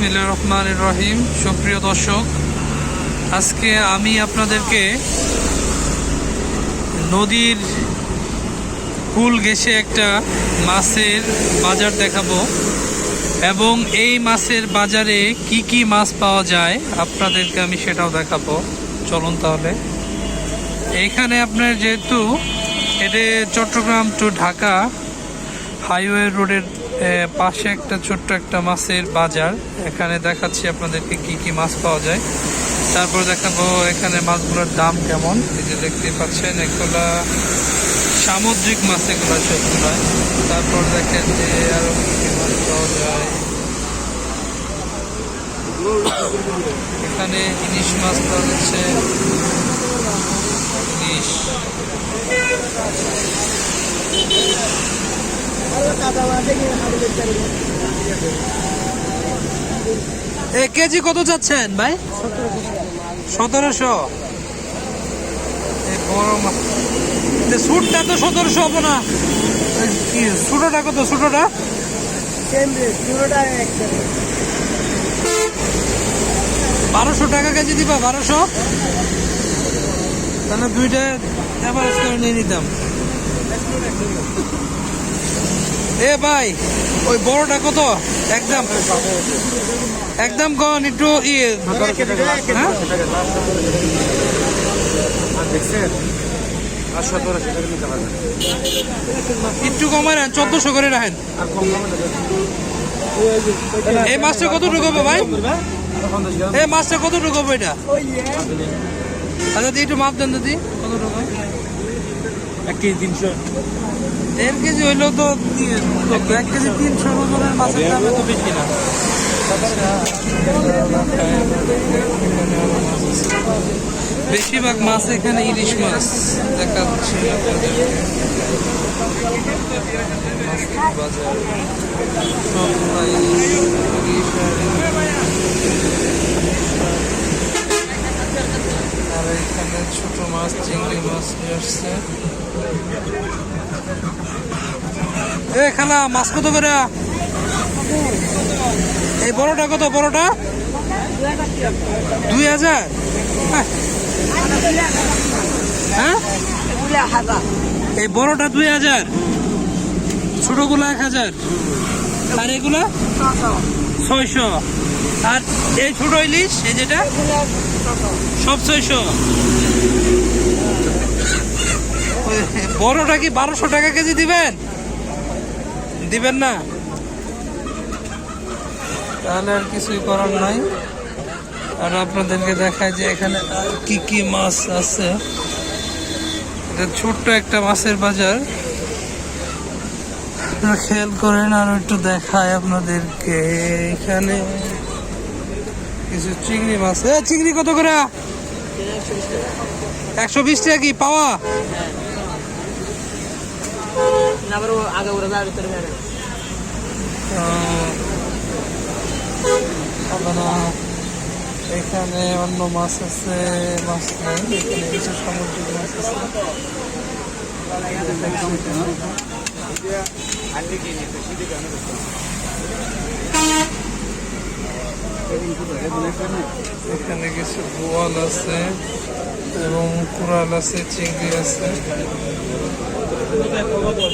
বিসমিল্লাহির রহমানির রহিম। সুপ্রিয় দর্শক, আজকে আমি আপনাদেরকে নদীর কুল ঘেঁষে একটা মাছের বাজার দেখাবো এবং এই মাছের বাজারে কি কি মাছ পাওয়া যায় আপনাদেরকে আমি সেটাও দেখাবো। চলুন তাহলে। এইখানে আপনার যেহেতু এটা চট্টগ্রাম টু ঢাকা হাইওয়ে রোডের পাশে একটা ছোট্ট একটা মাছের বাজার, এখানে দেখাচ্ছি আপনাদেরকে কি কি মাছ পাওয়া যায়। তারপর দেখাবো এখানে মাছগুলোর দাম কেমন। এই যে দেখতে পাচ্ছেন এগুলা সামুদ্রিক মাছ, এগুলো সবগুলো। তারপর দেখেন যে আরো কি কি মাছ পাওয়া যায়। এখানে ইলিশ মাছ পাওয়া যাচ্ছে, ইলিশ। কেজি কত যাচ্ছেন ভাই? 1700। বড় মাছ সুটটা তো 1700 হবো না? কি ছোটটা কত? ছোটটা 1200 টাকা কেজি দিবা? 1200? তাহলে দুইটা এভারেজ করে নিয়ে নিতাম। এ ভাই, ওই বড়টা কত? একদম একদম কন একটু একটু কমায় রাখেন, 1400 করে রাখেন। এই মাছটা কত ঢুকবো ভাই? এই মাছটা কত ঢুকবো এটা? আচ্ছা একটু মাপ দেন দিদি, কত ঢুকবো? 1 কেজি 300। 1.5 কেজি হইলেও তো 1 কেজি 300 ওজনের মাছের দাম তো বেশি না। বেশিরভাগ মাছ এখানে ইলিশ মাছ দেখাচ্ছি আপনাদের। বাজার সবাই আর এখানে ছোট মাছ, চিংড়ি মাছ নিয়ে আসছে। এ খালা, মাছ কত করে? এই বড়টা কত? বড়টা 2000। হ্যাঁ, এই বড়টা 2000, ছোটগুলো 1000, আর এগুলা 600। আর এই ছোট ইলিশ, এই যেটা সব 600। বড়টা কি 1200 টাকা কেজি দিবেন? দিবেন না? তাহলে আর কিছুই করার নাই। আর আপনাদেরকে দেখায় যে এখানে কি কি মাছ আছে। এটা ছোট্ট একটা মাছের বাজার, খেয়াল করেন। আর একটু দেখায় আপনাদেরকে, এখানে কিছু চিংড়ি মাছ। চিংড়ি কত করে? 120 টাকা। কি পাওয়া? এখানে অন্য মাছ আছে, মাছ নাই। এখানে কিছু সামুদ্রিক মাছ আছে। এখানে কিছু বোয়াল আছে এবং কুড়াল আছে, চিংড়ি আছে।